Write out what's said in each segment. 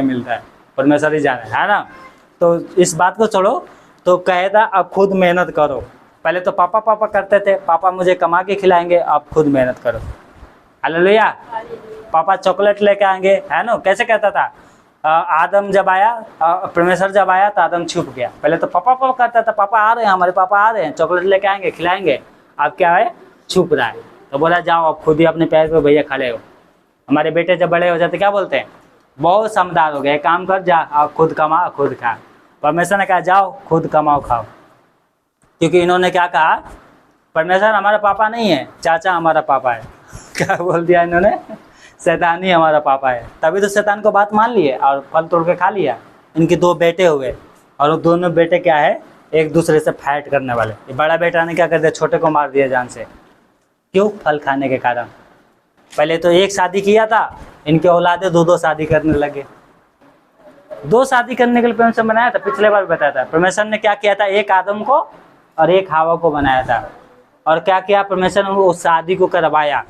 मिलता है, परमेश्वर ही जाने, है ना। तो इस बात को छोड़ो, तो कहता अब खुद मेहनत करो। पहले तो पापा पापा करते थे, पापा मुझे कमा के खिलाएंगे, अब खुद मेहनत करो। हालेलुया। पापा चॉकलेट लेके आएंगे, है ना। कैसे कहता था आदम जब आया, परमेश्वर जब आया तो आदम छुप गया। पहले तो पापा पापा करता था, पापा आ रहे हैं, हमारे पापा आ रहे हैं, चॉकलेट लेके आएंगे, खिलाएंगे। अब क्या है, छुप रहा है। तो बोला जाओ अब खुद ही अपने पैर पे भैया खड़े हो। हमारे बेटे जब बड़े हो जाते क्या बोलते हैं, बहुत समझदार हो गए, काम कर जा, अब खुद कमा खुद खा। परमेश्वर ने कहा जाओ खुद कमाओ खाओ, क्योंकि इन्होंने क्या कहा, परमेश्वर हमारा पापा नहीं है, चाचा हमारा पापा है। क्या बोल दिया इन्होंने, शैतान ही हमारा पापा है। तभी तो शैतान को बात मान लिए और फल तोड़ के खा लिया। इनके 2 बेटे हुए, और वो दोनों बेटे क्या है, एक दूसरे से फाइट करने वाले। बड़ा बेटा ने क्या कर दिया, छोटे को मार दिया जान से। क्यों, फल खाने के कारण। पहले तो एक शादी किया था, इनके औलादे 2-2 शादी करने लगे। 2 शादी करने के लिए परमेश्वर बनाया था, पिछले बार बताया था। परमेश्वर ने क्या किया था, एक आदम को और एक हवा को बनाया था। और क्या किया, परमेश्वर ने उस शादी को करवाया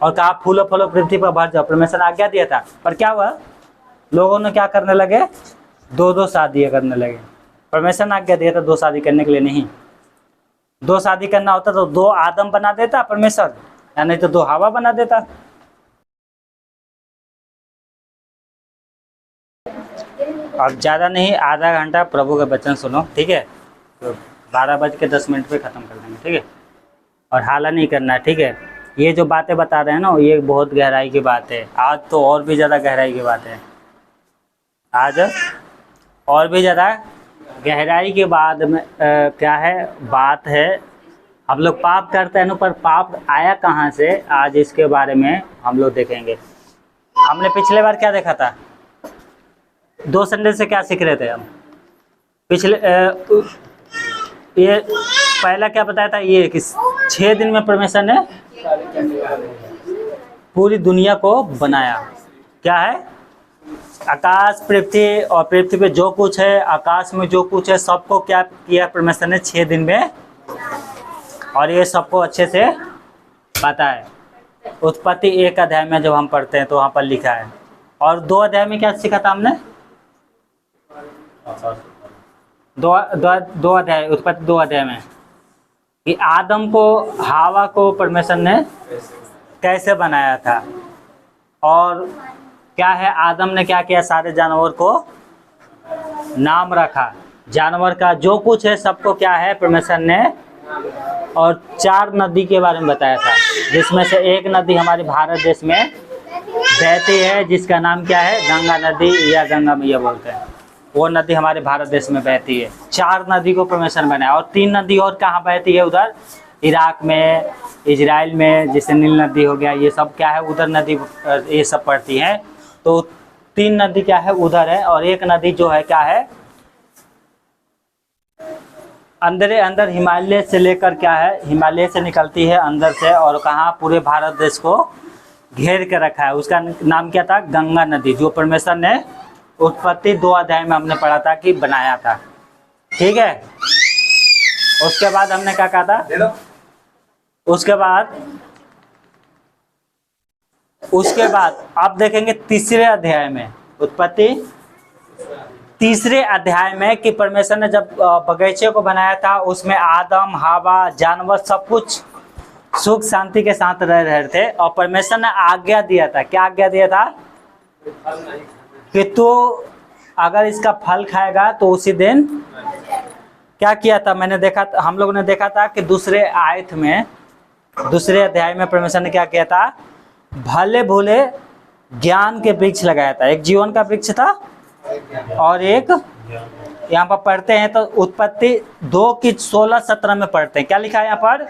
और कहा फूलो फलो पृथ्वी पर भर जाओ। परमेश्वर ने आज्ञा दिया था, पर क्या हुआ, लोगों ने क्या करने लगे, 2-2 शादियाँ करने लगे। परमेश्वर ने आज्ञा दिया था 2 शादी करने के लिए नहीं। 2 शादी करना होता तो 2 आदम बना देता परमेश्वर, या नहीं तो 2 हवा बना देता। अब ज़्यादा नहीं, आधा घंटा प्रभु का वचन सुनो, ठीक है। तो 12:10 पे ख़त्म कर देंगे, ठीक है। और हाला नहीं करना, ठीक है। ये जो बातें बता रहे हैं ना, ये बहुत गहराई की बात है। आज तो और भी ज़्यादा गहराई की बात है, आज और भी ज़्यादा गहराई के बाद में क्या है, बात है। हम लोग पाप करते हैं ना, पर पाप आया कहाँ से, आज इसके बारे में हम लोग देखेंगे। हमने पिछले बार क्या देखा था, 2 संडे से क्या सीख रहे थे हम पिछले ये पहला क्या बताया था, ये कि 6 दिन में परमेश्वर ने पूरी दुनिया को बनाया। क्या है, आकाश पृथ्वी, और पृथ्वी पे जो कुछ है, आकाश में जो कुछ है, सबको क्या किया परमेश्वर ने 6 दिन में। और ये सबको अच्छे से पता है। उत्पत्ति 1 अध्याय में जब हम पढ़ते हैं तो वहाँ पर लिखा है। और 2 अध्याय में क्या सीखा था हमने, 2 अध्याय, उत्पत्ति 2 अध्याय में, कि आदम को, हवा को परमेश्वर ने कैसे बनाया था। और क्या है, आदम ने क्या किया, सारे जानवर को नाम रखा। जानवर का जो कुछ है सबको क्या है, परमेश्वर ने। और 4 नदी के बारे में बताया था, जिसमें से एक नदी हमारे भारत देश में बहती है, जिसका नाम क्या है, गंगा नदी, या गंगा मैया बोलते हैं। वो नदी हमारे भारत देश में बहती है। 4 नदी को परमेश्वर ने बनाया। और 3 नदी और कहाँ बहती है, उधर इराक में, इजराइल में, जैसे नील नदी हो गया, ये सब क्या है, उधर नदी ये सब पड़ती हैं। तो 3 नदी क्या है, उधर है। और एक नदी जो है क्या है, अंदर हिमालय से लेकर क्या है, हिमालय से निकलती है अंदर से, और कहाँ, पूरे भारत देश को घेर के रखा है। उसका नाम क्या था, गंगा नदी, जो परमेश्वर ने उत्पत्ति 2 अध्याय में हमने पढ़ा था कि बनाया था, ठीक है। उसके बाद हमने क्या कहा था, उसके बाद आप देखेंगे 3रे अध्याय में, उत्पत्ति 3रे अध्याय में, कि परमेश्वर ने जब बगीचे को बनाया था, उसमें आदम, हवा, जानवर सब कुछ सुख शांति के साथ रह रहे थे। और परमेश्वर ने आज्ञा दिया था, क्या आज्ञा दिया था, कि तू अगर इसका फल खाएगा तो उसी दिन क्या किया था, मैंने देखा, हम लोगों ने देखा था कि 2रे आयत में, 2रे अध्याय में परमेश्वर ने क्या किया था, भले भोले ज्ञान के वृक्ष लगाया था। एक जीवन का वृक्ष था, और एक यहाँ पर पढ़ते हैं तो उत्पत्ति 2 की 16-17 में पढ़ते हैं, क्या लिखा है यहाँ पर,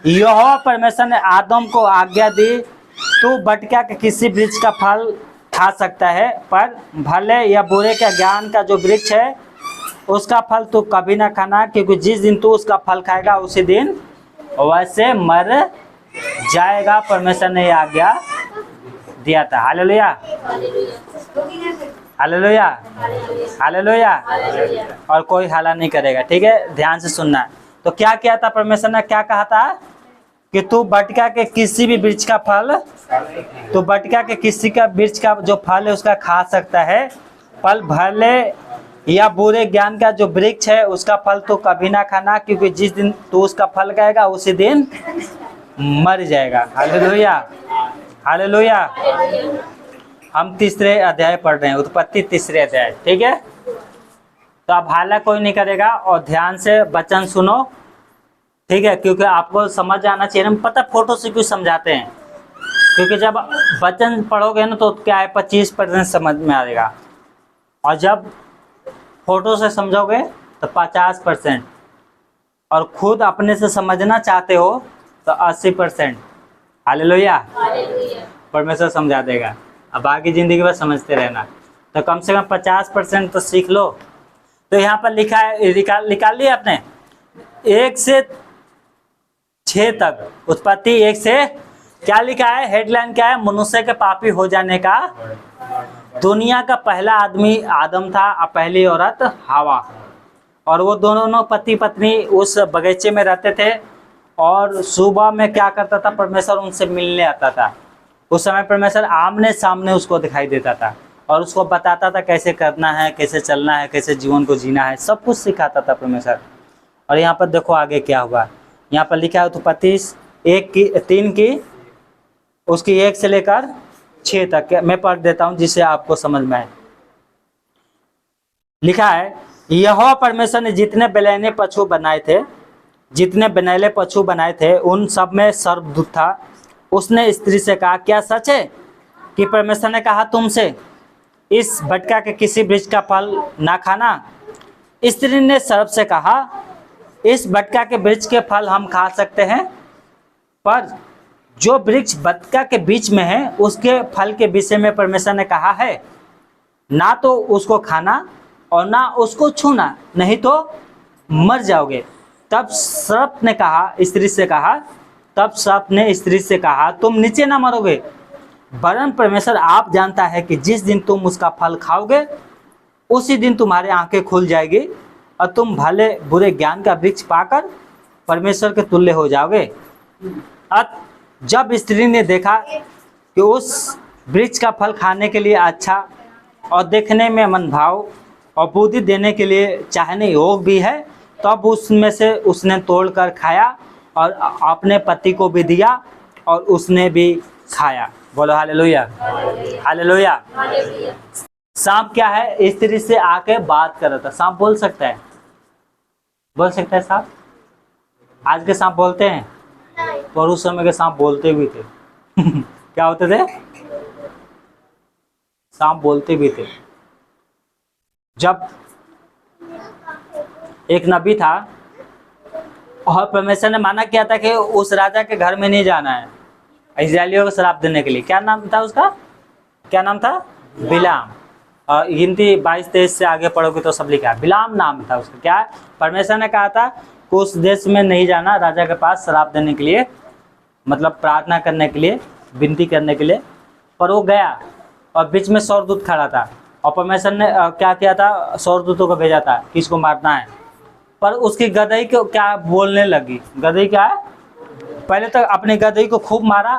यहोवा परमेश्वर ने आदम को आज्ञा दी, तू बटका के किसी वृक्ष का फल खा सकता है, पर भले या बुरे का ज्ञान का जो वृक्ष है उसका फल तू कभी ना खाना, क्योंकि जिस दिन तू उसका फल खाएगा उसी दिन वैसे मर जाएगा। परमेश्वर ने यह आज्ञा दिया था। Hallelujah, hallelujah, hallelujah. और कोई हाला नहीं करेगा, ठीक है, ध्यान से सुनना। तो क्या किया था परमेश्वर ने, क्या कहा था, कि तू बटका के किसी भी वृक्ष का फल, तो बटका के किसी का वृक्ष का जो फल है उसका खा सकता है, फल भले या बुरे ज्ञान का जो वृक्ष है उसका फल तो कभी ना खाना, क्योंकि जिस दिन तू उसका फल खाएगा उसी दिन मर जाएगा। Hallelujah, hallelujah. हम तीसरे अध्याय पढ़ रहे हैं, उत्पत्ति तीसरे अध्याय, ठीक है। तो अब हाला कोई नहीं करेगा और ध्यान से वचन सुनो, ठीक है, क्योंकि आपको समझ आना चाहिए। हम पता फोटो से क्यों समझाते हैं, क्योंकि जब वचन पढ़ोगे ना तो क्या है 25% समझ में आएगा, और जब फोटो से समझोगे तो 50%, और खुद अपने से समझना चाहते हो तो 80%। हालेलुया, परमेश्वर समझा देगा। अब बाकी जिंदगी भर समझते रहना, तो कम से कम 50% तो सीख लो। तो यहाँ पर लिखा है, निकाल लिया आपने, 1 से 6 तक, उत्पत्ति 1 से क्या लिखा है, हेडलाइन क्या है, मनुष्य के पापी हो जाने का। दुनिया का पहला आदमी आदम था और पहली औरत हवा, और वो दोनों पति पत्नी उस बगीचे में रहते थे, और सुबह में क्या करता था, परमेश्वर उनसे मिलने आता था। उस समय परमेश्वर आमने सामने उसको दिखाई देता था और उसको बताता था कैसे करना है, कैसे चलना है, कैसे जीवन को जीना है, सब कुछ सिखाता था परमेश्वर। और यहाँ पर देखो आगे क्या हुआ, यहाँ पर लिखा है उत्पत्ति 3 की उसकी 1 से लेकर 6 तक, मैं पढ़ देता हूँ जिससे आपको समझ में आए। लिखा है, यहोवा परमेश्वर ने जितने बेलैने पशु बनाए थे, जितने बनैले पशु बनाए थे, उन सब में सर्वदूत था। उसने स्त्री से कहा, क्या सच है कि परमेश्वर ने कहा तुमसे इस बटका के किसी वृक्ष का फल ना खाना? स्त्री ने सर्प से कहा, इस बटका के वृक्ष के फल हम खा सकते हैं, पर जो वृक्ष बटका के बीच में है उसके फल के विषय में परमेश्वर ने कहा है, ना तो उसको खाना और ना उसको छूना, नहीं तो मर जाओगे। तब सर्प ने कहा, स्त्री से कहा, तब सर्प ने स्त्री से कहा, तुम नीचे ना मरोगे, वरन परमेश्वर आप जानता है कि जिस दिन तुम उसका फल खाओगे उसी दिन तुम्हारी आंखें खुल जाएगी और तुम भले बुरे ज्ञान का वृक्ष पाकर परमेश्वर के तुल्य हो जाओगे। अब जब स्त्री ने देखा कि उस वृक्ष का फल खाने के लिए अच्छा और देखने में मनभाव और बुद्धि देने के लिए चाहने योग्य भी है, तब उसमें से उसने तोड़कर खाया और अपने पति को भी दिया और उसने भी खाया। बोलो हालेलुया, हालेलुया। सांप क्या है, स्त्री से आके बात कर रहा था। सांप बोल सकता है, बोल सकता है सांप? आज के सांप बोलते हैं, और उस समय के सांप बोलते भी थे। क्या होते थे? सांप बोलते भी थे। जब एक नबी था और परमेश्वर ने माना किया था कि उस राजा के घर में नहीं जाना है इस्राएलियों को श्राप देने के लिए। क्या नाम था उसका? क्या नाम था? बिलाम। और गिनती 22-23 से आगे पढ़ोगे तो सब लिखा है, बिलाम नाम था उसका। क्या है? परमेश्वर ने कहा था कि उस देश में नहीं जाना राजा के पास श्राप देने के लिए, मतलब प्रार्थना करने के लिए, विनती करने के लिए। पर वो गया और बीच में स्वर्गदूत खड़ा था और परमेश्वर ने क्या किया था, स्वर्गदूतों को भेजा था कि इसको मारना है। पर उसकी गदही को क्या बोलने लगी, गदही क्या है, पहले तक अपने गदही को खूब मारा,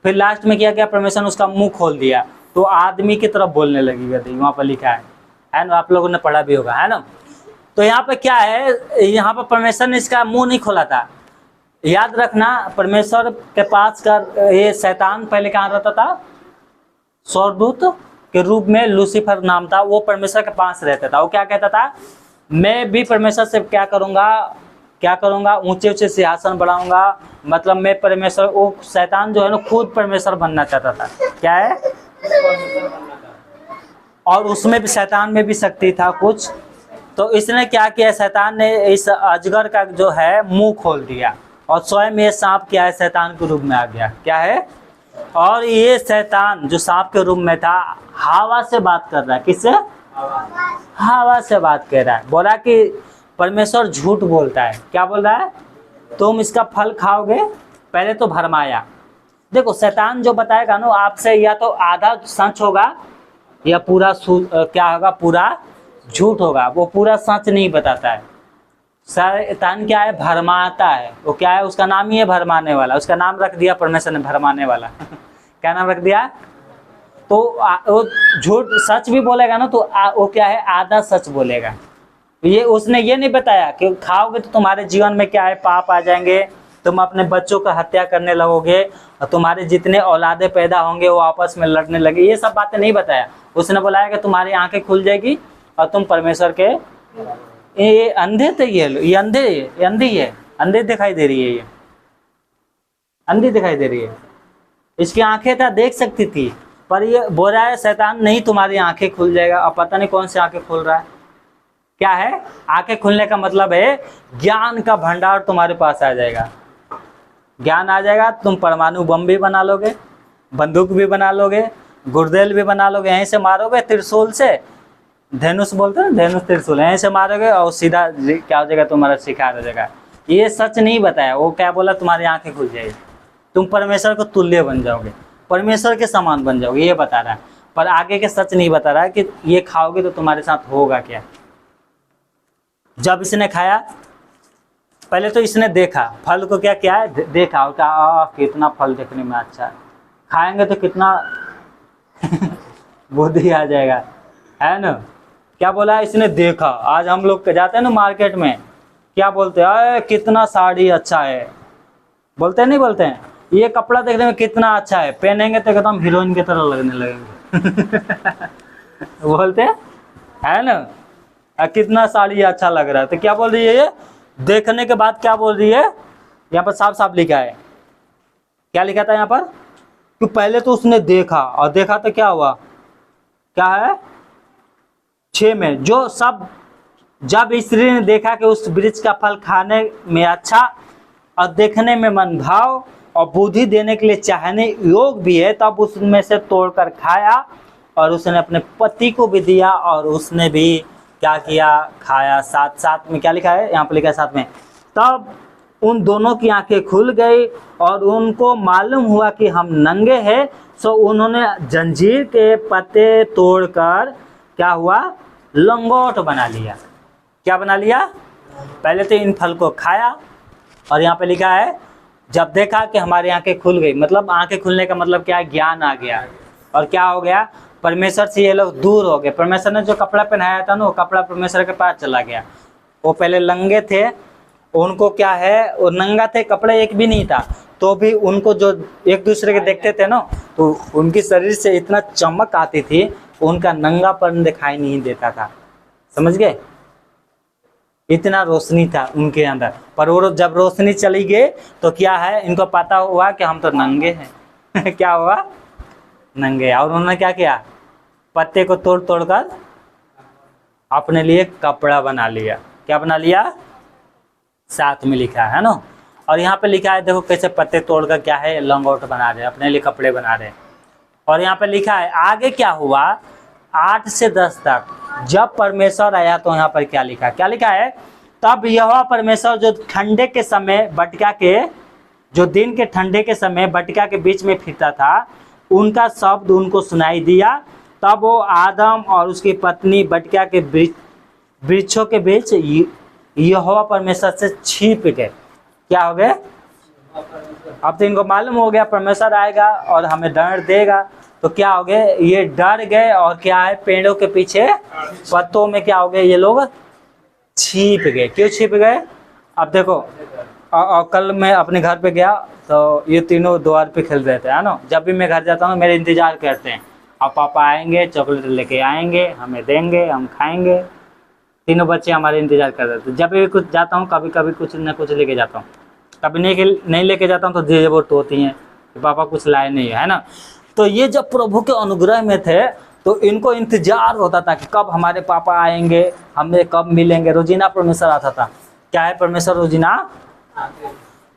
फिर लास्ट में क्या किया, परमेश्वर ने उसका मुंह खोल दिया तो आदमी की तरफ बोलने लगी गदही। वहाँ पर लिखा है ना, आप लोगों ने पढ़ा भी होगा, है ना। तो यहाँ पे क्या है, यहाँ पर परमेश्वर ने इसका मुंह नहीं खोला था। याद रखना, परमेश्वर के पास का ये शैतान पहले कहाँ रहता था? स्वर्गदूत के रूप में लूसीफर नाम था, वो परमेश्वर के पास रहता था। वो क्या कहता था, मैं भी परमेश्वर से क्या करूँगा, ऊंचे ऊंचे सिंहासन बढ़ाऊंगा, मतलब मैं परमेश्वर। वो शैतान जो है ना खुद परमेश्वर बनना चाहता था। क्या है? और उसमें भी, शैतान में भी शक्ति था कुछ। तो इसने क्या किया, शैतान ने इस अजगर का जो है मुंह खोल दिया और स्वयं ये सांप क्या है, शैतान के रूप में आ गया। क्या है? और ये शैतान जो सांप के रूप में था हवा से बात कर रहा है। किससे? हवा से बात कर रहा है। बोला कि परमेश्वर झूठ बोलता है। क्या बोल रहा है? तुम इसका फल खाओगे। पहले तो भरमाया। देखो शैतान जो बताएगा ना आपसे, या तो आधा सच होगा या पूरा क्या होगा, पूरा झूठ होगा। वो पूरा सच नहीं बताता है। शैतान क्या है, भरमाता है। वो क्या है, उसका नाम ही है भरमाने वाला। उसका नाम रख दिया परमेश्वर ने, भरमाने वाला। क्या नाम रख दिया? तो वो झूठ सच भी बोलेगा ना तो वो क्या है, आधा सच बोलेगा। ये उसने ये नहीं बताया कि खाओगे तो तुम्हारे जीवन में क्या है, पाप आ जाएंगे, तुम अपने बच्चों का हत्या करने लगोगे और तुम्हारे जितने औलादे पैदा होंगे वो आपस में लड़ने लगे, ये सब बातें नहीं बताया। उसने बताया कि तुम्हारी आंखें खुल जाएगी और तुम परमेश्वर के, ये अंधे थे, ये अंधे, ये अंधी है, अंधे दिखाई दे रही है, ये अंधी दिखाई दे रही है। इसकी आंखें था, देख सकती थी, पर ये बोल रहा है शैतान नहीं, तुम्हारी आंखें खुल जाएगा। अब पता नहीं कौन सी आंखें खुल रहा है, क्या है, आंखें खुलने का मतलब है ज्ञान का भंडार तुम्हारे पास आ जाएगा। ज्ञान आ जाएगा, तुम परमाणु बम भी बना लोगे, बंदूक भी बना लोगे, गुर्देल भी बना लोगे, यहीं से मारोगे त्रिशूल से, धनुष बोलते हैं, धनुष त्रिशूल, यहीं से मारोगे और सीधा क्या हो जाएगा, तुम्हारा शिकार हो जाएगा। ये सच नहीं बताया। वो क्या बोला, तुम्हारी आंखें खुल जाएगी, तुम परमेश्वर को तुल्य बन जाओगे, परमेश्वर के समान बन जाओगे, ये बता रहा है। पर आगे के सच नहीं बता रहा है कि ये खाओगे तो तुम्हारे साथ होगा क्या। जब इसने खाया, पहले तो इसने देखा फल को, क्या किया है, देखा और कहा कितना फल देखने में अच्छा है, खाएंगे तो कितना बुद्धि आ जाएगा, है ना। क्या बोला, इसने देखा। आज हम लोग जाते हैं ना मार्केट में, क्या बोलते हैं, कितना साड़ी अच्छा है, बोलते हैं नहीं बोलते हैं, ये कपड़ा देखने में कितना अच्छा है, पहनेंगे तो एकदम हीरोइन की तरह लगने लगेंगे बोलते हैं, है ना, कितना साड़ी अच्छा लग रहा है। तो क्या बोल रही है ये, देखने के बाद क्या बोल रही है, यहाँ पर साफ साफ लिखा है, क्या लिखा था यहाँ पर, कि पहले तो उसने देखा, और देखा तो क्या हुआ, क्या है 6 में, जो सब, जब स्त्री ने देखा कि उस वृक्ष का फल खाने में अच्छा और देखने में मनभाव और बुद्धि देने के लिए चाहने योग भी है, तब उसमें से तोड़कर खाया और उसने अपने पति को भी दिया और उसने भी क्या किया, खाया। साथ में क्या लिखा है, यहाँ पर लिखा है साथ में, तब उन दोनों की आंखें खुल गई और उनको मालूम हुआ कि हम नंगे हैं, सो उन्होंने जंजीर के पत्ते तोड़कर क्या हुआ, लंगोट बना लिया। क्या बना लिया, पहले तो इन फल को खाया, और यहाँ पे लिखा है जब देखा कि हमारी आंखें खुल गई, मतलब आंखें खुलने का मतलब क्या है, ज्ञान आ गया, और क्या हो गया, परमेश्वर से ये लोग दूर हो गए। परमेश्वर ने जो कपड़ा पहनाया था ना, वो कपड़ा परमेश्वर के पास चला गया। वो पहले लंगे थे, उनको क्या है, वो नंगा थे, कपड़े एक भी नहीं था, तो भी उनको जो एक दूसरे के देखते थे ना, तो उनकी शरीर से इतना चमक आती थी, उनका नंगापन दिखाई नहीं देता था, समझ गए, इतना रोशनी था उनके अंदर। पर वो जब रोशनी चली गई तो क्या है, इनको पता हुआ कि हम तो नंगे हैं क्या हुआ, नंगे। और उन्होंने क्या किया, पत्ते को तोड़ तोड़ कर अपने लिए कपड़ा बना लिया। क्या बना लिया, साथ में लिखा है ना। और यहाँ पे लिखा है, देखो कैसे पत्ते तोड़कर क्या है, लंगोट बना रहे, अपने लिए कपड़े बना रहे। और यहाँ पे लिखा है आगे क्या हुआ, 8 से 10 तक, जब परमेश्वर आया तो यहाँ पर क्या लिखा, क्या लिखा है, तब यहोवा परमेश्वर जो ठंडे के समय बटिका के, जो दिन के ठंडे के समय बटिका के बीच में फिरता था, उनका शब्द उनको सुनाई दिया। तब वो आदम और उसकी पत्नी बटिका के वृक्षों के बीच यहोवा परमेश्वर से छिप गए। क्या हो गए, अब तो इनको मालूम हो गया परमेश्वर आएगा और हमें दंड देगा, तो क्या हो गए, ये डर गए और क्या है, पेड़ों के पीछे पत्तों में क्या हो गए, ये लोग छिप गए। क्यों छिप गए, अब देखो, और कल मैं अपने घर पे गया तो ये तीनों द्वार पे खेल रहे थे, है ना। जब भी मैं घर जाता हूँ मेरे इंतजार करते हैं, अब पापा आएंगे, चॉकलेट लेके आएंगे, हमें देंगे, हम खाएंगे। तीनों बच्चे हमारे इंतजार कर रहे थे। जब भी कुछ जाता हूँ, कभी कभी कुछ न कुछ लेके जाता हूँ, कभी नहीं लेके जाता हूँ तो धीरे वो टोती हैं कि पापा कुछ लाए नहीं है ना। तो ये जब प्रभु के अनुग्रह में थे तो इनको इंतजार होता था कि कब हमारे पापा आएंगे, हमें कब मिलेंगे। रोजीना परमेश्वर आता था। क्या है, परमेश्वर रोजीना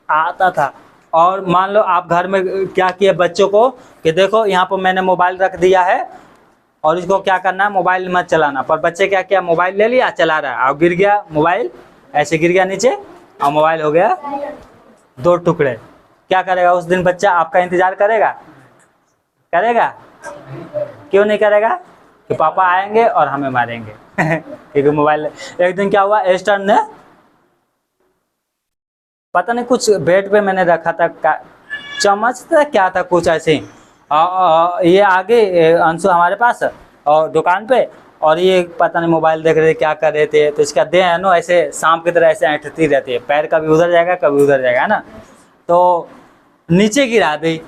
आता था। और मान लो आप घर में क्या किए बच्चों को कि देखो यहाँ पर मैंने मोबाइल रख दिया है और इसको क्या करना है, मोबाइल मत चलाना। पर बच्चे क्या किया, मोबाइल ले लिया, चला रहा है और गिर गया मोबाइल, ऐसे गिर गया नीचे और मोबाइल हो गया 2 टुकड़े। क्या करेगा उस दिन बच्चा, आपका इंतजार करेगा, करेगा? क्यों नहीं करेगा? कि पापा आएंगे और हमें मारेंगे क्योंकि मोबाइल। एक दिन क्या हुआ, एस्टर ने पता नहीं कुछ बेड पे मैंने रखा था, चम्मच था क्या था कुछ ऐसे, ये आगे अंशु हमारे पास और दुकान पे, और ये पता नहीं मोबाइल देख रहे थे क्या कर रहे थे, तो इसका देह है ना ऐसे सांप की तरह ऐसे ऐंठती रहती है, पैर कभी उधर जाएगा कभी उधर जाएगा, है ना। तो नीचे गिरा दी,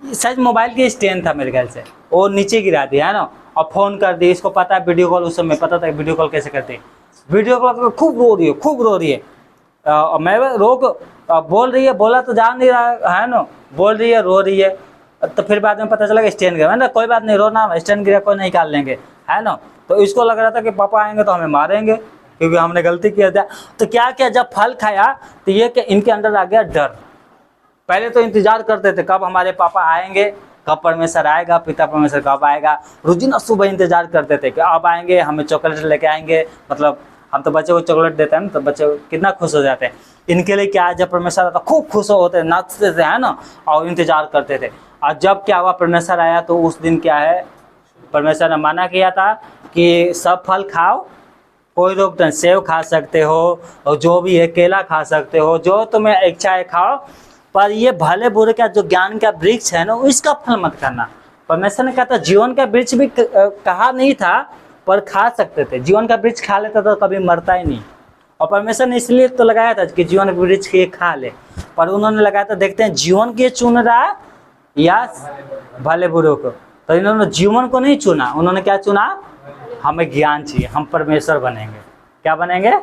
शायद मोबाइल की स्टैंड था मेरे ख्याल से, वो नीचे गिरा दिया है ना, और फ़ोन कर दी। इसको पता है वीडियो कॉल, उस समय पता था वीडियो कॉल कैसे करते हैं। वीडियो कॉल करके खूब रो रही है, खूब रो रही है। मैं रोक बोल रही है, बोला तो जा नहीं रहा है ना, बोल रही है, रो रही है। तो फिर बाद में पता चला कि स्टैंड गिरा। मैंने कोई बात नहीं, रोना, स्टैंड गिरा कोई नहीं, निकाल लेंगे, है ना। तो इसको लग रहा था कि पापा आएंगे तो हमें मारेंगे क्योंकि हमने गलती किया था। तो क्या किया, जब फल खाया तो ये कि इनके अंदर आ गया डर। पहले तो इंतजार करते थे कब हमारे पापा आएंगे, कब परमेश्वर आएगा, पिता परमेश्वर कब आएगा। रोजिना सुबह इंतजार करते थे कि अब आएंगे, हमें चॉकलेट लेके आएंगे। मतलब हम तो बच्चे को चॉकलेट देते हैं ना, तो बच्चे कितना खुश हो जाते हैं। इनके लिए क्या है, जब परमेश्वर आता खूब खुश होते, नाचते थे, है ना, और इंतजार करते थे। और जब क्या हुआ, परमेश्वर आया, तो उस दिन क्या है, परमेश्वर ने मना किया था कि सब फल खाओ, कोई रोक नहीं, सेब खा सकते हो और जो भी है केला खा सकते हो, जो तुम्हें इच्छा है खाओ, पर ये भले बुरे का जो ज्ञान का वृक्ष है ना, इसका फल मत खाना। परमेश्वर ने कहा था, जीवन का वृक्ष भी कहा नहीं था, पर खा सकते थे। जीवन का वृक्ष खा लेता तो कभी मरता ही नहीं। और परमेश्वर ने इसलिए तो लगाया था कि जीवन का वृक्ष ये खा ले, पर उन्होंने लगाया था, देखते हैं जीवन के चुन रहा या भले बुरे को। तो इन्होंने जीवन को नहीं चुना, उन्होंने क्या चुना, हमें ज्ञान चाहिए, हम परमेश्वर बनेंगे। क्या बनेंगे?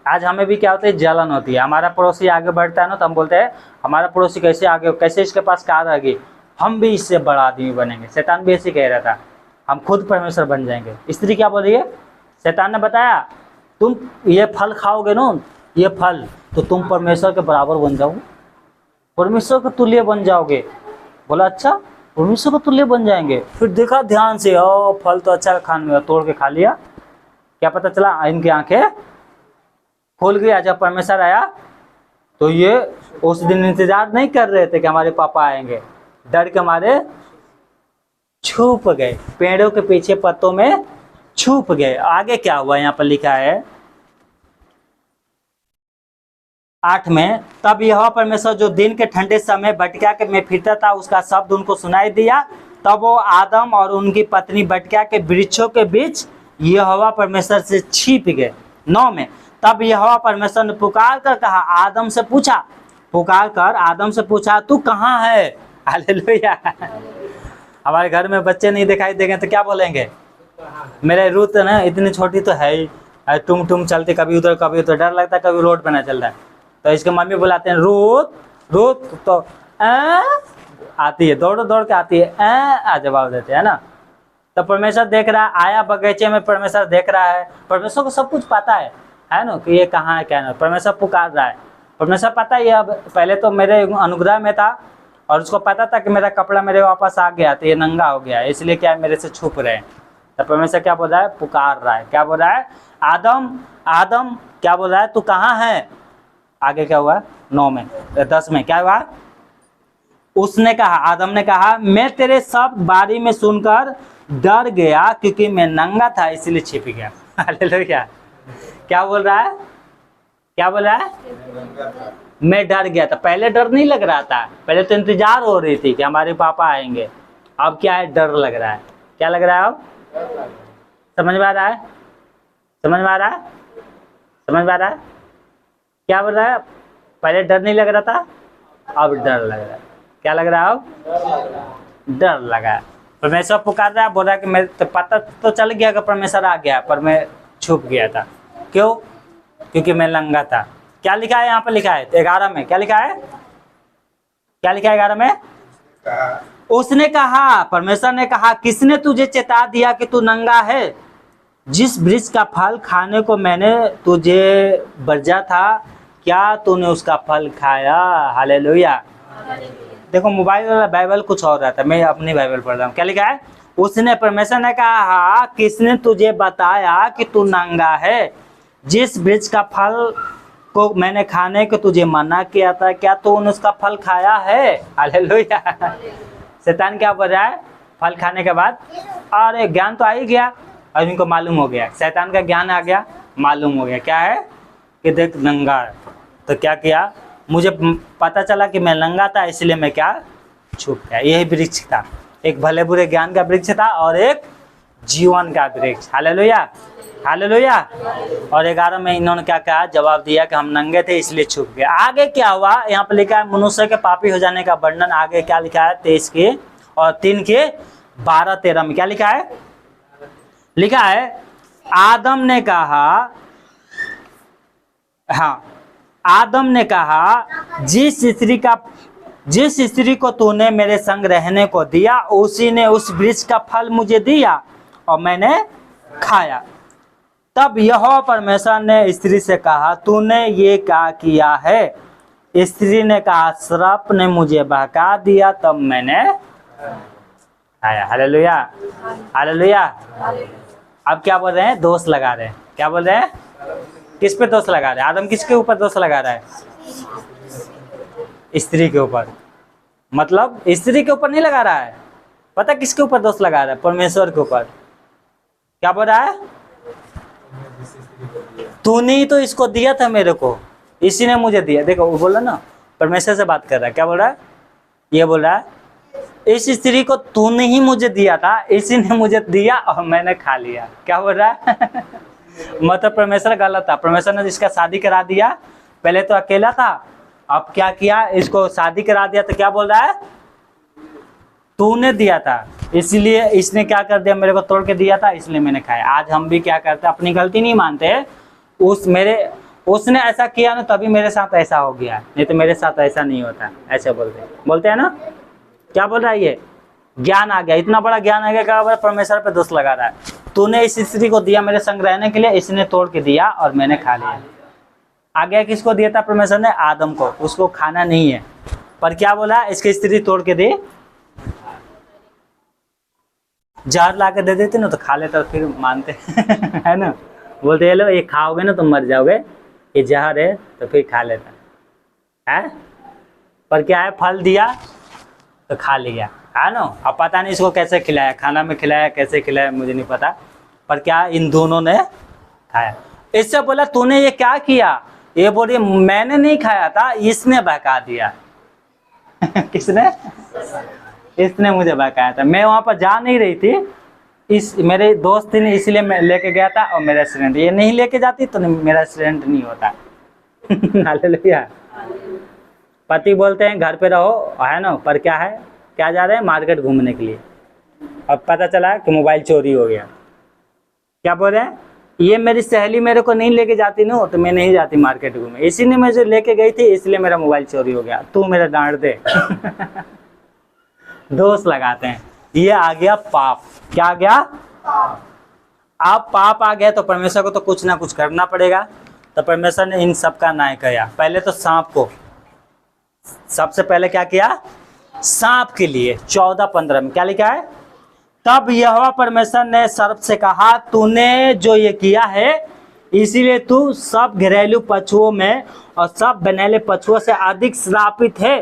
आज हमें भी क्या होता है, जलन होती है। हमारा पड़ोसी आगे बढ़ता है ना, तो हम बोलते हैं हमारा पड़ोसी कैसे आगे, कैसे इसके पास कार आ गई, हम भी इससे बड़ा आदमी बनेंगे। शैतान भी ऐसे कह रहा था, हम खुद परमेश्वर बन जाएंगे। स्त्री क्या बोल रही है, शैतान ने बताया तुम ये फल खाओगे ना, ये फल, तो तुम परमेश्वर के बराबर बन जाओगे, परमेश्वर के तुल्य बन जाओगे। बोला अच्छा, परमेश्वर के तुल्य बन जाएंगे। फिर देखा ध्यान से, ओ फल तो अच्छा खाने में, तोड़ के खा लिया। क्या पता चला, इनकी आंखें खुल गया। जब परमेश्वर आया तो ये उस दिन इंतजार नहीं कर रहे थे कि हमारे पापा आएंगे, डर के मारे छुप गए, पेड़ों के पीछे पत्तों में छुप गए। आगे क्या हुआ, यहाँ पर लिखा है 8 में, तब यहोवा परमेश्वर जो दिन के ठंडे समय बटिया के में फिरता था, उसका शब्द उनको सुनाई दिया। तब वो आदम और उनकी पत्नी बटिया के वृक्षों के बीच यहोवा परमेश्वर से छिप गए। 9 में, तब यहोवा परमेश्वर ने पुकार कर कहा, आदम से पूछा, पुकार कर आदम से पूछा, तू कहाँ है? हालेलुया। हमारे घर में बच्चे नहीं दिखाई देंगे तो क्या बोलेंगे, मेरे रूत ना इतनी छोटी तो है ही, तुम चलती कभी उधर कभी उधर, डर लगता है कभी रोड पे ना चल रहा है। तो इसके मम्मी बुलाते हैं, रूत रूत, तो आती है, दौड़ दौड़ के आती है, आ जवाब देते है ना। तो परमेश्वर देख रहा है, आया बगीचे में, परमेश्वर देख रहा है। परमेश्वर को सब कुछ पता है ना, कि ये कहाँ है क्या नहीं। परमेश्वर पुकार रहा है, परमेश्वर पता है ये अब पहले तो मेरे अनुग्रह में था, और उसको पता था कि मेरा कपड़ा मेरे वापस आ गया, तो ये नंगा हो गया, इसलिए क्या मेरे से छुप रहे हैं। तो परमेश्वर क्या बोल रहा है, पुकार रहा है। क्या बोल रहा है, आदम आदम, क्या बोल रहा है, तू कहाँ है? आगे क्या हुआ, 9 में 10 में क्या हुआ, उसने कहा, आदम ने कहा, मैं तेरे शब्द बारी में सुनकर डर गया, क्योंकि मैं नंगा था इसलिए छिप गया। हालेलुया। क्या बोल रहा है, क्या बोल रहा है, मैं डर गया था। पहले डर नहीं लग रहा था, पहले तो इंतजार हो रही थी कि हमारे पापा आएंगे। अब क्या है, डर लग रहा है। क्या लग रहा है अब, समझ में आ रहा है, समझ में आ रहा है, समझ में आ रहा है? क्या बोल रहा है, पहले डर नहीं लग रहा था, अब डर लग रहा है। क्या लग रहा है अब, डर लगा है। परमेश्वर पुकार रहा है, बोल रहा है कि मैं तो पता तो चल गया कि परमेश्वर आ गया, पर मैं छुप गया था। क्यों? क्योंकि मैं नंगा था। क्या लिखा है यहाँ पर, लिखा है 11 में, क्या लिखा है, क्या लिखा है 11 में, उसने कहा, परमेश्वर ने कहा, किसने तुझे चेता दिया कि तू नंगा है? जिस वृक्ष का फल खाने को मैंने तुझे बरजा था, क्या तूने उसका फल खाया? हालेलुया। देखो मोबाइल वाला बाइबल कुछ और रहता है, मैं अपनी बाइबल पढ़ रहा हूँ। क्या लिखा है, उसने, परमेश्वर ने कहा, किसने तुझे बताया कि तू नंगा है? जिस वृक्ष का फल को मैंने खाने को तुझे मना किया था, क्या तूने उसका फल खाया है? हालेलुया। शैतान क्या बोल रहा है, फल खाने के बाद, अरे ज्ञान तो आ ही गया, और इनको मालूम हो गया, शैतान का ज्ञान आ गया, मालूम हो गया क्या है कि देख नंगा है। तो क्या किया, मुझे पता चला कि मैं नंगा था, इसलिए मैं क्या छुप गया। यही वृक्ष था, एक भले बुरे ज्ञान का वृक्ष था और एक जीवन का वृक्ष। Hallelujah, hallelujah. और 11 में इन्होंने क्या कहा, जवाब दिया कि हम नंगे थे इसलिए छुप गए। आगे क्या हुआ, यहाँ पे लिखा है मनुष्य के पापी हो जाने का वर्णन। आगे क्या लिखा है, 23 के और 3 के 12-13 में क्या लिखा है, लिखा है आदम ने कहा, हाँ, आदम ने कहा जिस स्त्री को तूने मेरे संग रहने को दिया उसी ने उस वृक्ष का फल मुझे दिया और मैंने खाया। तब यहोवा परमेश्वर ने स्त्री से कहा, तूने ये क्या किया है? स्त्री ने कहा, सर्प ने मुझे बहका दिया तब मैंने खाया। Hallelujah, hallelujah. अब क्या बोल रहे हैं, दोष लगा रहे हैं। क्या बोल रहे हैं, किस पे दोष लगा रहे हैं? आदम किसके ऊपर दोष लगा रहा है? स्त्री के ऊपर। मतलब स्त्री के ऊपर नहीं लगा रहा है, पता किसके ऊपर दोष लगा रहा है? परमेश्वर के ऊपर। क्या बोल रहा है, तूने ही तो इसको दिया था मेरे को, इसी ने मुझे दिया। देखो वो बोला ना, परमेश्वर से बात कर रहा है। क्या बोल रहा है, ये बोल रहा है इस स्त्री को तूने ही मुझे दिया था, इसी ने मुझे दिया और मैंने खा लिया। क्या बोल रहा है मतलब परमेश्वर गलत था। परमेश्वर ने इसका शादी करा दिया, पहले तो अकेला था, अब क्या किया, इसको शादी करा दिया। तो क्या बोल रहा है, तूने दिया था इसलिए इसने क्या कर दिया, मेरे को तोड़ के दिया था इसलिए मैंने खाया। आज हम भी क्या करते हैं, अपनी गलती नहीं मानते, उसने ऐसा किया ना तभी मेरे साथ ऐसा हो गया, नहीं तो मेरे साथ ऐसा नहीं होता। ऐसे बोलते हैं ना। क्या बोल रहा है, ये ज्ञान आ गया, इतना बड़ा ज्ञान आ गया। क्या परमेश्वर पे दोष लगा रहा है, तूने इस स्त्री को दिया मेरे संग रहने के लिए, इसने तोड़ के दिया और मैंने खा लिया। आगे किसको दिया था परमेश्वर ने? आदम को, उसको खाना नहीं है। पर क्या बोला, इसकी स्त्री तोड़ के दे, जहर ला के दे देते ना तो खा लेता, तो फिर मानते है ना। बोलते ये लो ये खाओगे ना तो मर जाओगे, ये जहर है, तो फिर खा लेता है। पर क्या है, फल दिया तो खा लिया, है ना। अब पता नहीं इसको कैसे खिलाया, खाना में खिलाया, कैसे खिलाया मुझे नहीं पता, पर क्या इन दोनों ने खाया। इससे बोला तूने ये क्या किया, ये बोली मैंने नहीं खाया था, इसने बहका दिया किसने? इसने मुझे बहकाया था। मैं वहां पर जा नहीं रही थी, इस मेरे दोस्त ने इसलिए मैं लेके गया था और मेरा एक्सीडेंट, ये नहीं लेके जाती तो मेरा एक्सीडेंट नहीं होता हालेलुया। पति बोलते हैं घर पे रहो, है ना, पर क्या है, क्या जा रहे हैं मार्केट घूमने के लिए। अब पता चला कि मोबाइल चोरी हो गया। क्या बोल रहे हैं, ये मेरी सहेली मेरे को नहीं लेके जाती ना तो मैं नहीं जाती मार्केट घूमने, इसी ने मुझे लेके गई थी इसलिए मेरा मोबाइल चोरी हो गया, तू मेरा डांट दे दोष लगाते हैं। ये आ गया पाप। क्या आ गया, आप पाप आ गया तो परमेश्वर को तो कुछ ना कुछ करना पड़ेगा। तो परमेश्वर ने इन सब का न्याय किया। पहले तो सांप को, सबसे पहले क्या किया, सांप के लिए 14-15 में क्या लिखा है, तब यहोवा परमेश्वर ने सर्प से कहा, तूने जो ये किया है इसीलिए तू सब घरेलू पशुओं में और सब बनेले पशुओं से अधिक श्रापित है।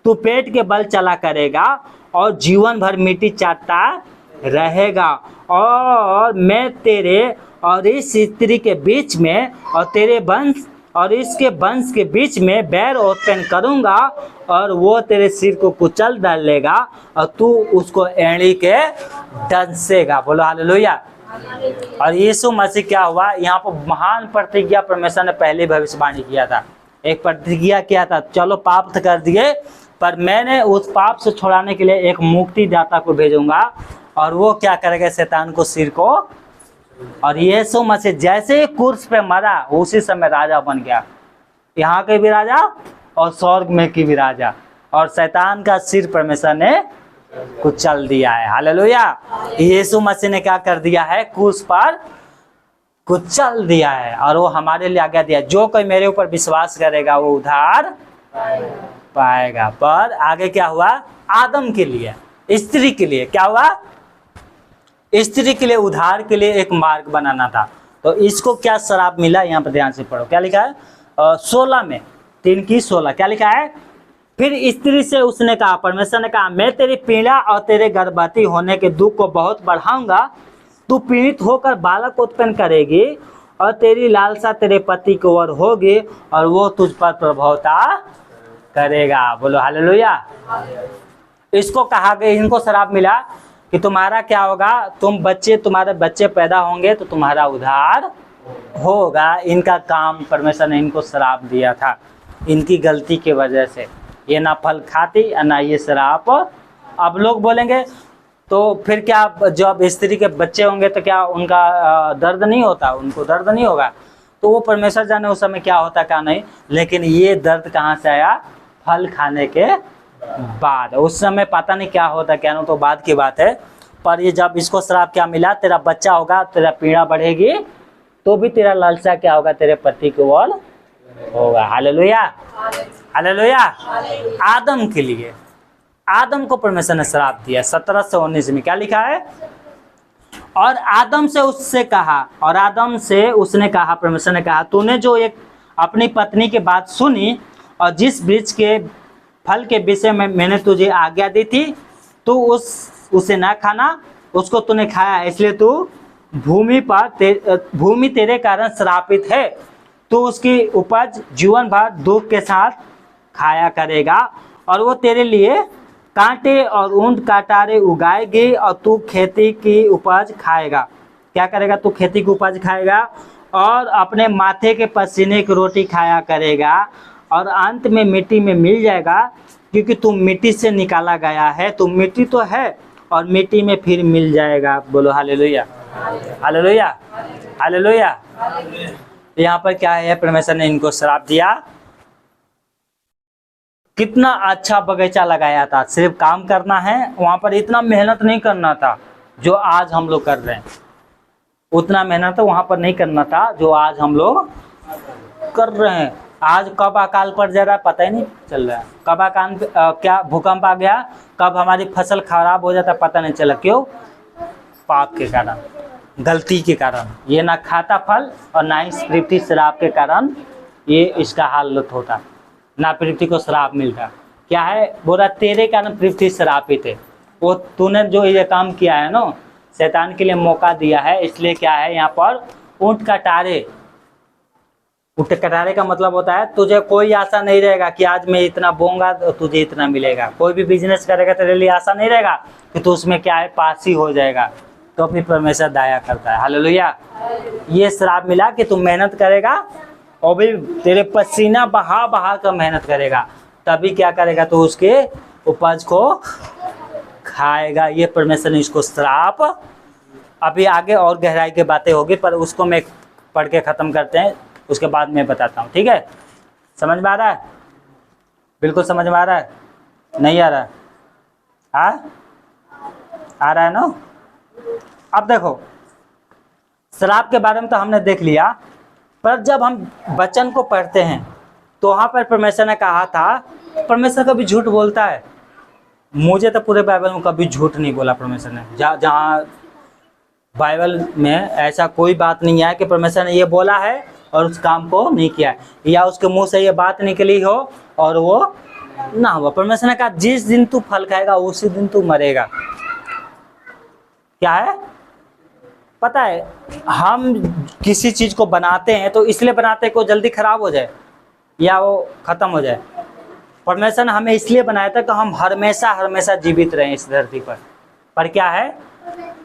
तू पेट के बल चला करेगा और जीवन भर मिट्टी चाटता रहेगा, और मैं तेरे और इस स्त्री के बीच में और तेरे वंश और इसके वंश के बीच में बैर उत्पन्न करूंगा, और वो तेरे सिर को कुचल डालेगा और तू उसको एड़ी के डंसेगा। बोलो हालेलुया। और यीशु मसीह क्या हुआ, यहाँ पर महान प्रतिज्ञा परमेश्वर ने पहले भविष्यवाणी किया था। एक प्रतिज्ञा किया था, चलो पाप तो कर दिए पर मैंने उस पाप से छुड़ाने के लिए एक मुक्तिदाता को भेजूंगा, और वो क्या करेगा, शैतान को सिर को। और यीशु मसीह जैसे ही क्रूस पे मरा उसी समय राजा बन गया, यहाँ के भी राजा और स्वर्ग में की भी राजा, और शैतान का सिर परमेश्वर ने कुचल दिया है। हालेलुया। यीशु मसीह ने क्या कर दिया है, क्रूस पर कुचल दिया है, और वो हमारे लिए आज्ञा दिया, जो कोई मेरे ऊपर विश्वास करेगा वो उद्धार पाएगा। पर आगे क्या हुआ, आदम के लिए, स्त्री के लिए क्या हुआ, स्त्री के लिए उद्धार के लिए एक मार्ग बनाना था। तो इसको क्या श्राप मिला, यहाँ पर ध्यान से पढ़ो। क्या लिखा है 16 में 3 की 16 क्या लिखा है, फिर स्त्री से उसने कहा, परमेश्वर ने कहा, मैं तेरी पीड़ा और तेरे गर्भवती होने के दुख को बहुत बढ़ाऊंगा। तू पीड़ित होकर बालक उत्पन्न करेगी और तेरी लालसा तेरे पति की ओर होगी और वो तुझ पर प्रभुता करेगा। बोलो हालेलुया। इसको कहा गया, इनको श्राप मिला कि तुम्हारा क्या होगा, तुम्हारे बच्चे पैदा होंगे तो तुम्हारा उद्धार होगा। इनका काम परमेश्वर ने इनको श्राप दिया था, इनकी गलती की वजह से ये ना फल खाती और ना ये श्राप। अब लोग बोलेंगे तो फिर क्या, जब स्त्री के बच्चे होंगे तो क्या उनका दर्द नहीं होता, उनको दर्द नहीं होगा? तो वो परमेश्वर जाने उस समय क्या होता क्या नहीं, लेकिन ये दर्द कहाँ से आया, फल खाने के बाद। उस समय पता नहीं क्या होता क्या नहीं, तो बाद की बात है। पर ये जब इसको श्राप क्या मिला, तेरा बच्चा होगा, तेरा पीड़ा बढ़ेगी, तो भी तेरा लालसा क्या होगा, तेरे पति की ओर होगा। Hallelujah, hallelujah. आदम के लिए, आदम को परमेश्वर ने श्राप दिया। 17 से 19 में क्या लिखा है, और आदम से उससे कहा, और आदम से उसने कहा, परमेश्वर ने कहा, तूने जो एक अपनी पत्नी की बात सुनी और जिस वृक्ष के फल के विषय में मैंने तुझे आज्ञा दी थी, तू उसे ना खाना, उसको तूने खाया, इसलिए तू भूमि तेरे कारण श्रापित है। तू उसकी उपज जीवन भर दुख के साथ खाया करेगा, और वो तेरे लिए कांटे और ऊंट काटारे उगाएगी, और तू खेती की उपज खाएगा। क्या करेगा, तू खेती की उपज खाएगा, और अपने माथे के पसीने की रोटी खाया करेगा, और अंत में मिट्टी में मिल जाएगा, क्योंकि तू मिट्टी से निकाला गया है। तू मिट्टी तो है और मिट्टी में फिर मिल जाएगा। बोलो हालेलुया, हालेलुया, हालेलुया। यहाँ पर क्या है, परमेश्वर ने इनको श्राप दिया। कितना अच्छा बगीचा लगाया था, सिर्फ काम करना है, वहां पर इतना मेहनत नहीं करना था जो आज हम लोग कर रहे हैं। उतना मेहनत वहां पर नहीं करना था जो आज हम लोग कर रहे हैं। आज कब अकाल पड़ जा रहा है पता ही नहीं चल रहा है, कब अकाल क्या भूकंप आ गया, कब हमारी फसल खराब हो जाता पता नहीं चला। क्यों? पाप के कारण, गलती के कारण। ये ना खाता फल और ना ही पृथ्वी श्राप के कारण ये इसका हालत होता, ना पृथ्वी को श्राप मिलता। क्या है, बोला तेरे कारण पृथ्वी श्रापित है। वो तूने जो ये काम किया है ना, शैतान के लिए मौका दिया है, इसलिए क्या है यहाँ पर ऊंट कटारे। ऊंट कटारे का मतलब होता है तुझे कोई आशा नहीं रहेगा कि आज मैं इतना बोऊंगा तो तुझे इतना मिलेगा। कोई भी बिजनेस करेगा तेरे लिए आशा नहीं रहेगा कि तू उसमें क्या है पास ही हो जाएगा। तो फिर परमेश्वर दया करता है। हालेलुया। ये श्राप मिला कि तू मेहनत करेगा और भी तेरे पसीना बहा बहा कर मेहनत करेगा, तभी क्या करेगा, तो उसके उपज को खाएगा। ये परमेश्वर ने इसको श्राप। अभी आगे और गहराई की बातें होगी, पर उसको मैं पढ़ के ख़त्म करते हैं, उसके बाद मैं बताता हूँ। ठीक है, समझ में आ रहा है? बिल्कुल समझ में आ रहा है? नहीं आ रहा है? आ रहा है ना? अब देखो, श्राप के बारे में तो हमने देख लिया, पर जब हम वचन को पढ़ते हैं तो वहाँ पर परमेश्वर ने कहा था, परमेश्वर कभी झूठ बोलता है? मुझे तो पूरे बाइबल में कभी झूठ नहीं बोला परमेश्वर ने। जहाँ बाइबल में ऐसा कोई बात नहीं है कि परमेश्वर ने ये बोला है और उस काम को नहीं किया है, या उसके मुंह से ये बात निकली हो और वो ना हुआ। परमेश्वर ने कहा जिस दिन तू फल खाएगा उसी दिन तू मरेगा। क्या है पता है, हम किसी चीज को बनाते हैं तो इसलिए बनाते हैं कि वो जल्दी खराब हो जाए या वो खत्म हो जाए। परमेश्वर ने हमें इसलिए बनाया था कि हम हमेशा हमेशा जीवित रहें इस धरती पर क्या है,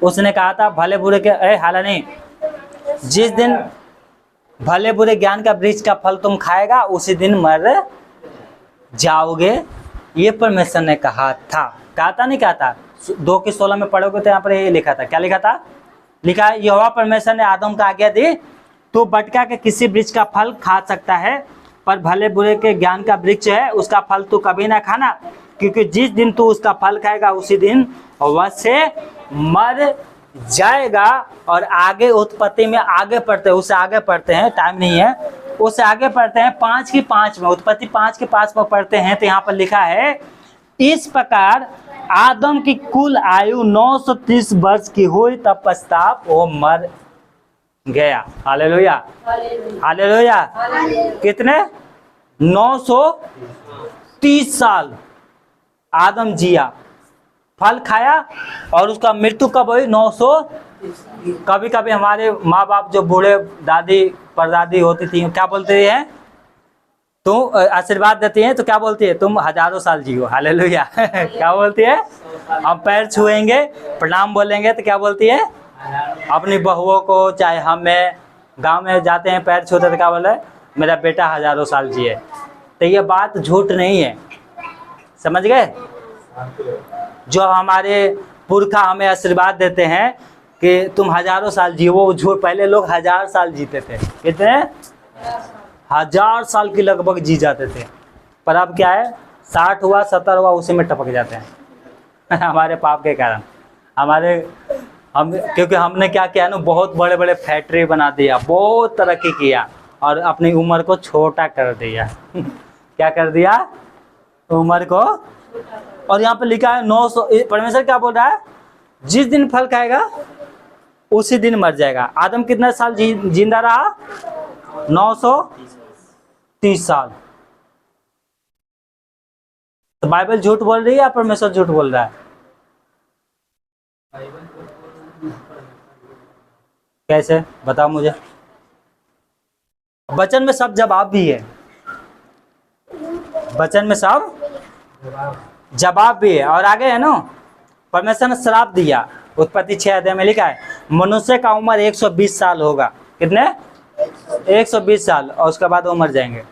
उसने कहा था भले बुरे के हालांकि जिस दिन भले बुरे ज्ञान का वृक्ष का फल तुम खाएगा उसी दिन मर जाओगे। ये परमेश्वर ने कहा था नहीं कहा था? 2:16 में पढ़ोगे तो यहाँ पर ये लिखा था। क्या लिखा था? लिखा है, यहोवा परमेश्वर ने आदम को आज्ञा दी, तू भटका के किसी वृक्ष का फल खा सकता है, पर भले बुरे के ज्ञान का वृक्ष है उसका फल तू कभी ना खाना, क्योंकि जिस दिन तू उसका फल खाएगा उसी दिन अवश्य मर जाएगा। और आगे उत्पत्ति में आगे पढ़ते हैं, उससे आगे पढ़ते हैं, टाइम नहीं है, उससे आगे पढ़ते हैं 5:5 में, उत्पत्ति 5:5 में पढ़ते हैं तो यहाँ पर लिखा है, इस प्रकार आदम की कुल आयु 930 वर्ष की हुई, तब पश्चात वो मर गया। Hallelujah, hallelujah. कितने? 930 साल आदम जिया, फल खाया और उसका मृत्यु कब हुई? 900। कभी कभी हमारे माँ बाप जो बूढ़े दादी परदादी होती थी क्या बोलते हैं? तुम आशीर्वाद देती है तो क्या बोलती है, तुम हजारों साल जियो, हालेलुया। क्या बोलती है, हम पैर छुएंगे, प्रणाम बोलेंगे तो क्या बोलती है, अपनी बहुओं को, चाहे हमें गांव में जाते हैं पैर छूते तो क्या बोले, मेरा बेटा हजारों साल जिए। तो ये बात झूठ नहीं है, समझ गए। जो हमारे पुरखा हमें आशीर्वाद देते हैं कि तुम हजारों साल जियो, वो झूठ। पहले लोग 1000 साल जीते थे, कितने, 1000 साल की लगभग जी जाते थे। पर अब क्या है, 60 हुआ 70 हुआ उसी में टपक जाते हैं। हमारे पाप के कारण, क्योंकि हमने क्या किया ना, बहुत बड़े बड़े फैक्ट्री बना दिया, बहुत तरक्की किया और अपनी उम्र को छोटा कर दिया। क्या कर दिया, उम्र को। और यहाँ पे लिखा है 900, परमेश्वर क्या बोल रहा है, जिस दिन फल खाएगा उसी दिन मर जाएगा। आदम कितना साल जिंदा रहा, 930 साल। तो बाइबल झूठ बोल रही है या परमेश्वर झूठ बोल रहा है, कैसे बताओ मुझे। वचन में सब जवाब भी है, वचन में सब जवाब भी है। और आगे है ना, परमेश्वर ने श्राप दिया, उत्पत्ति 6 अध्याय में लिखा है, मनुष्य का उम्र 120 साल होगा। कितने, 120 साल, और उसके बाद वो मर जाएंगे।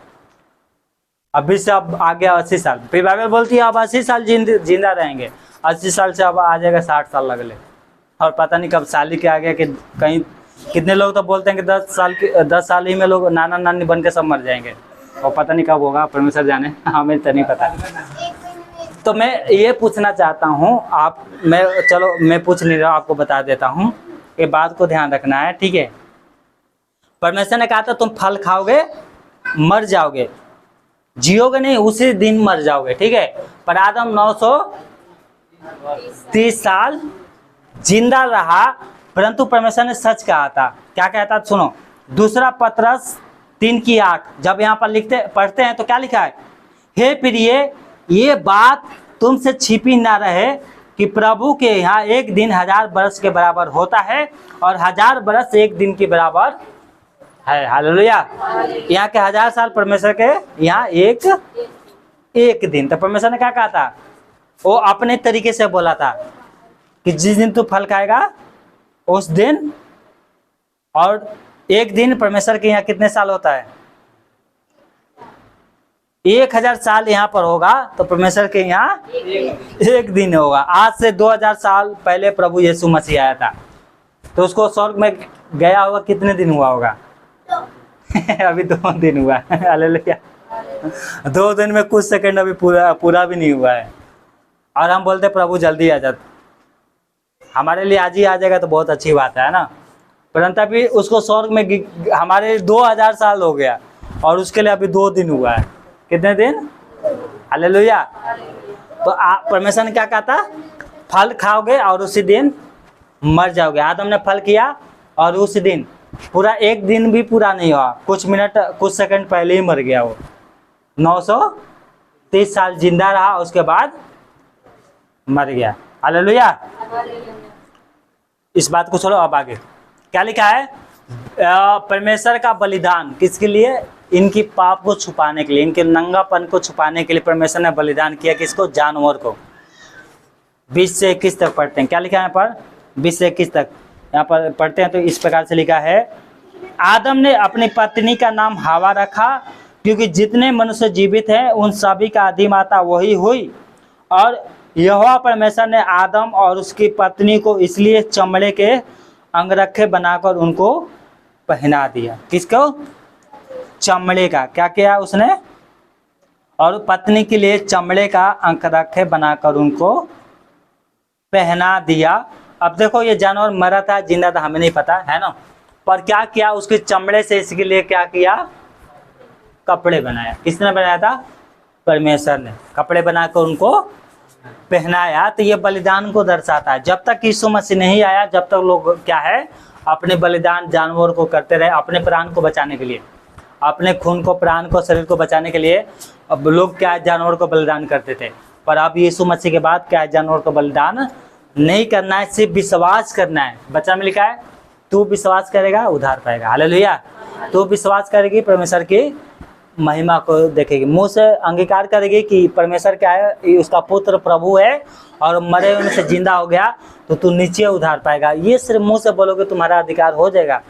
अभी से अब आ गया 80 साल, फिर बाइबल बोलती है अब 80 साल जिंदा रहेंगे। 80 साल से अब आ जाएगा 60 साल लगले, और पता नहीं कब साली के आ गया कि कहीं। कितने लोग तो बोलते हैं कि 10 साल ही में लोग नाना नानी बन के सब मर जाएंगे, और पता नहीं कब होगा, परमेश्वर जाने, हमें तो नहीं पता। तो मैं ये पूछना चाहता हूँ, मैं पूछ नहीं रहा, आपको बता देता हूँ, ये बात को ध्यान रखना है, ठीक है। परमेश्वर ने कहा था तुम फल खाओगे मर जाओगे, जियोगे नहीं, उसी दिन मर जाओगे, ठीक है। पर आदम 930 साल जिंदा रहा, परंतु परमेश्वर ने सच कहा था। क्या कहता, सुनो, दूसरा पतरस 3:8, जब यहाँ पर पढ़ते हैं तो क्या लिखा है, हे प्रिय, ये बात तुमसे छिपी ना रहे कि प्रभु के यहाँ एक दिन 1000 वर्ष के बराबर होता है और 1000 वर्ष एक दिन के बराबर है। हालेलुया। यहाँ के 1000 साल परमेश्वर के यहाँ एक दिन। तो परमेश्वर ने क्या कहा था, वो अपने तरीके से बोला था कि जिस दिन तू फल खाएगा उस दिन, और एक दिन परमेश्वर के यहाँ कितने साल होता है, 1000 साल यहाँ पर होगा, तो परमेश्वर के यहाँ एक दिन होगा। आज से 2000 साल पहले प्रभु यीशु मसीह आया था, तो उसको स्वर्ग में गया होगा, कितने दिन हुआ होगा? अभी 2 दिन हुआ है। हालेलुया। 2 दिन में कुछ सेकंड अभी पूरा भी नहीं हुआ है, और हम बोलते प्रभु जल्दी आ जा। हमारे लिए आज ही आ जाएगा तो बहुत अच्छी बात है ना, परंतु अभी उसको स्वर्ग में हमारे 2000 साल हो गया, और उसके लिए अभी 2 दिन हुआ है। कितने दिन? हालेलुया। तो परमेश्वर ने क्या कहा था, फल खाओगे और उसी दिन मर जाओगे। आदम ने फल किया और उसी दिन, पूरा एक दिन भी पूरा नहीं हुआ, कुछ मिनट कुछ सेकंड पहले ही मर गया वो। 930 साल जिंदा रहा, उसके बाद मर गया। हालेलुया। इस बात को छोड़ो, अब आगे क्या लिखा है, परमेश्वर का बलिदान किसके लिए, इनकी पाप को छुपाने के लिए, इनके नंगापन को छुपाने के लिए परमेश्वर ने बलिदान किया। किसको? जानवर को। 20 से 21 तक पढ़ते हैं, क्या लिखा है यहाँ पर, 20 से 21 तक यहाँ पर पढ़ते हैं। तो इस प्रकार से लिखा है, आदम ने अपनी पत्नी का नाम हवा रखा, क्योंकि जितने मनुष्य जीवित हैं उन सभी का आदिमाता वही हुई। और यहोवा परमेश्वर ने आदम और उसकी पत्नी को इसलिए चमड़े के अंगरखे बनाकर उनको पहना दिया। किसको? चमड़े का। क्या किया उसने? और पत्नी के लिए चमड़े का अंगरखे बनाकर उनको पहना दिया। अब देखो, ये जानवर मरा था जिंदा था हमें नहीं पता है ना, पर क्या किया, उसके चमड़े से इसके लिए क्या किया, कपड़े बनाया। किसने बनाया था? परमेश्वर ने। कपड़े बनाकर उनको पहनाया। तो ये बलिदान को दर्शाता है। जब तक यीशु मसीह नहीं आया, जब तक लोग क्या है, अपने बलिदान जानवर को करते रहे, अपने प्राण को बचाने के लिए, अपने खून को, प्राण को, शरीर को बचाने के लिए। अब लोग क्या जानवर को बलिदान करते थे, पर अब यीशु मसीह के बाद क्या जानवर को बलिदान नहीं करना है, सिर्फ विश्वास करना है। बच्चा में लिखा है, तू विश्वास करेगा उद्धार पाएगा। हालेलुया। तू विश्वास करेगी परमेश्वर की महिमा को देखेगी, मुंह से अंगीकार करेगी कि परमेश्वर क्या है, ये उसका पुत्र प्रभु है और मरे हुए में से जिंदा हो गया, तो तू नीचे उधार पाएगा। ये सिर्फ मुंह से बोलोगे तुम्हारा अधिकार हो जाएगा।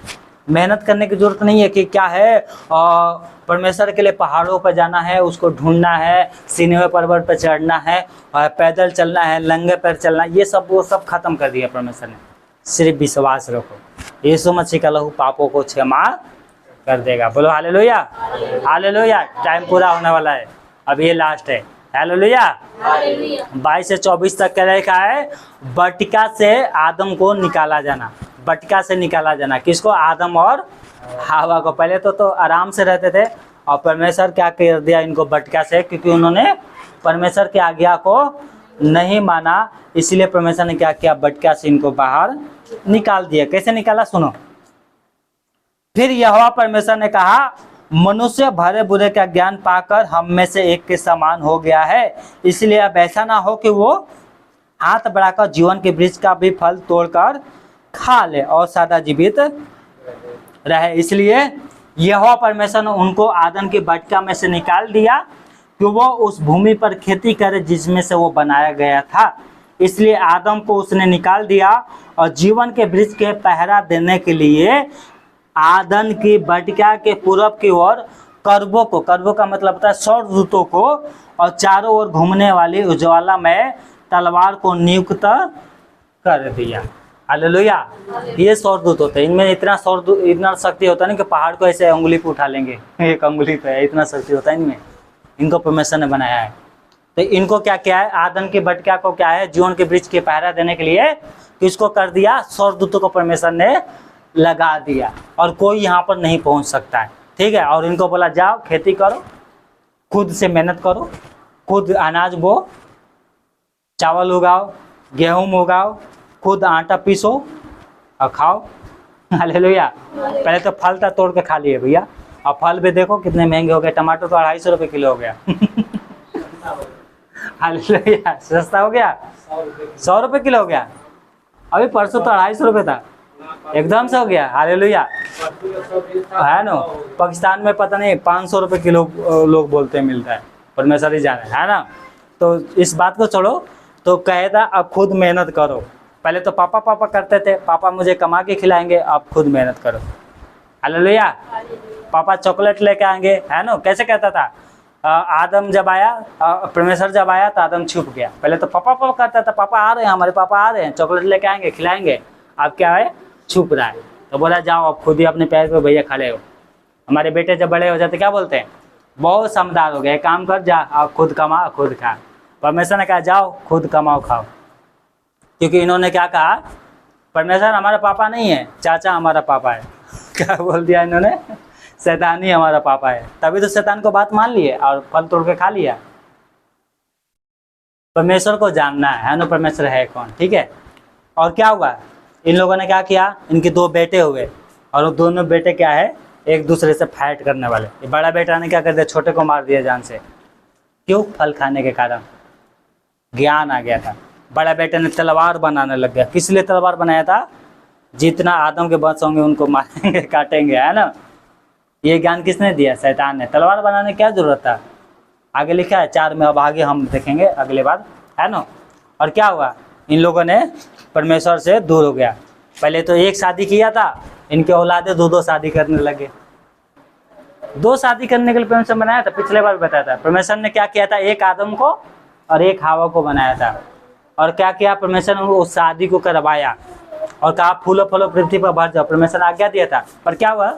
मेहनत करने की जरूरत नहीं है कि क्या है परमेश्वर के लिए पहाड़ों पर जाना है, उसको ढूंढना है, सीने पर्वत पर चढ़ना है, और पैदल चलना है, नंगे पैर चलना, ये सब वो सब खत्म कर दिया परमेश्वर ने। सिर्फ विश्वास रखो, यीशु मसीह का लहू पापों को क्षमा कर देगा। बोलो हालेलुया, हालेलुया। टाइम पूरा होने वाला है, अब ये लास्ट है। हालेलुया। 22 से 24 तक क्या लिखा है, बटिका से आदम को निकाला जाना। बटिका से निकाला जाना किसको, आदम और हवा को। पहले तो आराम से रहते थे, और परमेश्वर क्या कर दिया इनको बटिका से, क्योंकि उन्होंने परमेश्वर की आज्ञा को नहीं माना, इसलिए परमेश्वर ने क्या किया, बटिका से इनको बाहर निकाल दिया। कैसे निकाला सुनो। फिर यहोवा परमेश्वर ने कहा, मनुष्य भले बुरे का ज्ञान पाकर हम में से एक के समान हो गया है, इसलिए अब ऐसा ना हो कि वो हाथ बढ़ाकर जीवन के वृक्ष का भी फल तोड़कर खा ले और सदा जीवित रहे। इसलिए यहोवा परमेश्वर ने उनको आदम की बटिका में से निकाल दिया कि वो उस भूमि पर खेती करे जिसमें से वो बनाया गया था। इसलिए आदम को उसने निकाल दिया और जीवन के वृक्ष के पहरा देने के लिए आदम की बटिका के पूरब की ओर करबों को, करबों का मतलब होता है स्वर्गदूतों को, और चारों ओर घूमने वाली उज्ज्वला में तलवार को नियुक्त कर दिया। हालेलुया। ये स्वर्गदूत होते हैं, इनमें इतना शक्ति होता है ना कि पहाड़ को ऐसे उंगली पे उठा लेंगे, एक उंगली पे है, इतना शक्ति होता है इनमें। इनको परमेश्वर ने बनाया है। तो इनको क्या किया है, आदम की बटिका को क्या है, जीवन के वृक्ष के पहरा देने के लिए किसको कर दिया, स्वर्गदूतों को परमेश्वर ने लगा दिया, और कोई यहाँ पर नहीं पहुँच सकता है। ठीक है। और इनको बोला जाओ खेती करो, खुद से मेहनत करो, खुद अनाज बो, चावल उगाओ, गेहूँ उगाओ, खुद आटा पीसो और खाओ। हालेलुया। पहले तो फल था तोड़ के खा लिए भैया, और फल भी देखो कितने महंगे हो गए। टमाटर तो 250 रुपये किलो हो गया। हालेलुया। सस्ता हो गया, 100 रुपये किलो हो गया। अभी परसों तो 250 रुपये था, एकदम से हो गया। हालेलुया। है ना, पाकिस्तान में पता नहीं 500 रुपये किलो लोग बोलते हैं मिलता है, परमेश्वर ही जाने, है ना। तो इस बात को छोड़ो, तो कहता अब खुद मेहनत करो। पहले तो पापा पापा करते थे, पापा मुझे कमा के खिलाएंगे, अब खुद मेहनत करो। हालेलुया। पापा चॉकलेट लेके आएंगे, है ना। कैसे कहता था, आदम जब आया, परमेश्वर जब आया तो आदम छुप गया। पहले तो पापा पापा करता था, पापा आ रहे हैं, हमारे पापा आ रहे हैं, चॉकलेट लेके आएंगे, खिलाएंगे। अब क्या है, छुप रहा है। तो बोला जाओ अब खुद ही अपने पैर पे भैया खड़े हो। हमारे बेटे जब बड़े हो जाते क्या बोलते हैं, बहुत समझदार हो गए, काम कर जा, अब खुद कमा खुद खा। परमेश्वर ने कहा जाओ खुद कमाओ खाओ, क्योंकि इन्होंने क्या कहा, परमेश्वर हमारा पापा नहीं है, चाचा हमारा पापा है। क्या बोल दिया इन्होंने, शैतान ही हमारा पापा है। तभी तो शैतान को बात मान लिए और फल तोड़ के खा लिया। परमेश्वर को जानना है ना, परमेश्वर है कौन। ठीक है। और क्या हुआ, इन लोगों ने क्या किया, इनके 2 बेटे हुए, और वो दोनों बेटे क्या है, एक दूसरे से फाइट करने वाले। ये बड़ा बेटा ने क्या कर दिया, छोटे को मार दिया जान से। क्यों, फल खाने के कारण ज्ञान आ गया था। बड़ा बेटे ने तलवार बनाने लग गया। किस लिए तलवार बनाया था, जितना आदम के वंश होंगे उनको मारेंगे काटेंगे, है ना। ये ज्ञान किसने दिया, शैतान ने। तलवार बनाने की क्या जरूरत था, आगे लिखा है 4 में, अब आगे हम देखेंगे अगले बार, है ना। और क्या हुआ, इन लोगों ने परमेश्वर से दूर हो गया। पहले तो एक शादी किया था, इनके औलादे 2-2 शादी करने लगे। 2 शादी करने के लिए परमेश्वर बनाया था, पिछले बार बताया था। परमेश्वर ने क्या किया था, एक आदम को और एक हवा को बनाया था। और क्या किया, परमेश्वर ने उस शादी को करवाया और कहा फूलो फलो पृथ्वी पर भर जाओ। परमेश्वर ने आज्ञा दिया था, पर क्या हुआ,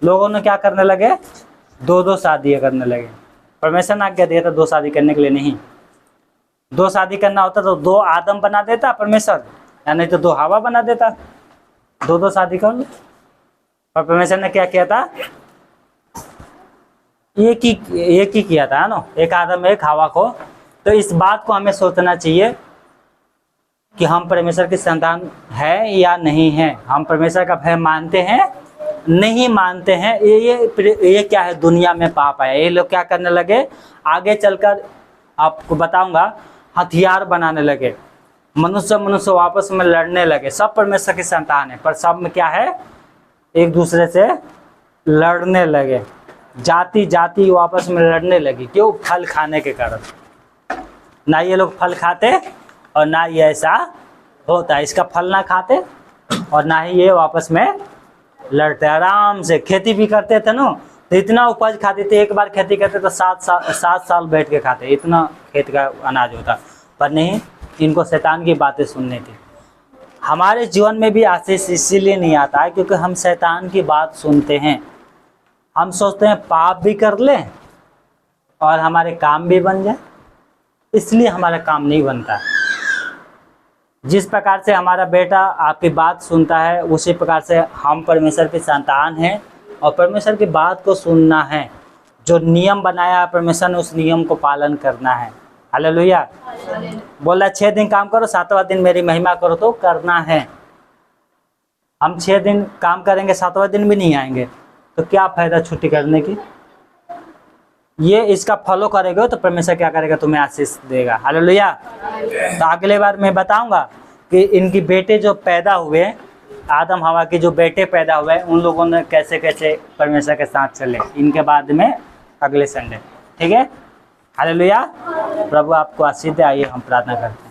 लोगों ने क्या करने लगे, 2-2 शादी करने लगे। परमेश्वर ने आज्ञा दिया था 2 शादी करने के लिए नहीं। 2 शादी करना होता तो 2 आदम बना देता परमेश्वर, या नहीं तो 2 हवा बना देता। 2-2 शादी कर लो। और परमेश्वर ने क्या किया था, एक ही किया था, है ना, एक आदम एक हवा को। तो इस बात को हमें सोचना चाहिए कि हम परमेश्वर की संतान है या नहीं है, हम परमेश्वर का भय मानते हैं नहीं मानते हैं। ये क्या है, दुनिया में पाप है। ये लोग क्या करने लगे, आगे चलकर आपको बताऊंगा, हथियार बनाने लगे, मनुष्य आपस में लड़ने लगे। सब परमेश्वर की संतान है, पर सब में क्या है, एक दूसरे से लड़ने लगे। जाति जाति वो आपस में लड़ने लगी। क्यों? फल खाने के कारण। ना ये लोग फल खाते और ना ये ऐसा होता, इसका फल ना खाते और ना ही ये आपस में लड़ते। आराम से खेती भी करते थे ना, तो इतना उपज खाते थे, एक बार खेती करते तो 7 साल बैठ के खाते, इतना खेत का अनाज होता। पर नहीं, इनको शैतान की बातें सुननी थी। हमारे जीवन में भी आशीष इसीलिए नहीं आता है क्योंकि हम शैतान की बात सुनते हैं। हम सोचते हैं पाप भी कर लें और हमारे काम भी बन जाए, इसलिए हमारा काम नहीं बनता। जिस प्रकार से हमारा बेटा आपकी बात सुनता है, उसी प्रकार से हम परमेश्वर के संतान हैं और परमेश्वर की बात को सुनना है। जो नियम बनाया है परमेश्वर ने, उस नियम को पालन करना है। हालेलुया। बोला 6 दिन काम करो, 7वां दिन मेरी महिमा करो, तो करना है। हम 6 दिन काम करेंगे, 7वां दिन भी नहीं आएंगे, तो क्या फायदा छुट्टी करने की। ये इसका फॉलो करेगा तो परमेश्वर क्या करेगा? तुम्हें आशीष देगा। हालेलुया। तो अगले बार मैं बताऊंगा कि इनकी बेटे जो पैदा हुए, आदम हवा के जो बेटे पैदा हुए, उन लोगों ने कैसे कैसे परमेश्वर के साथ चले, इनके बाद में अगले संडे। ठीक है। हालेलुया। प्रभु आपको आशीष दे। आइए हम प्रार्थना करते हैं।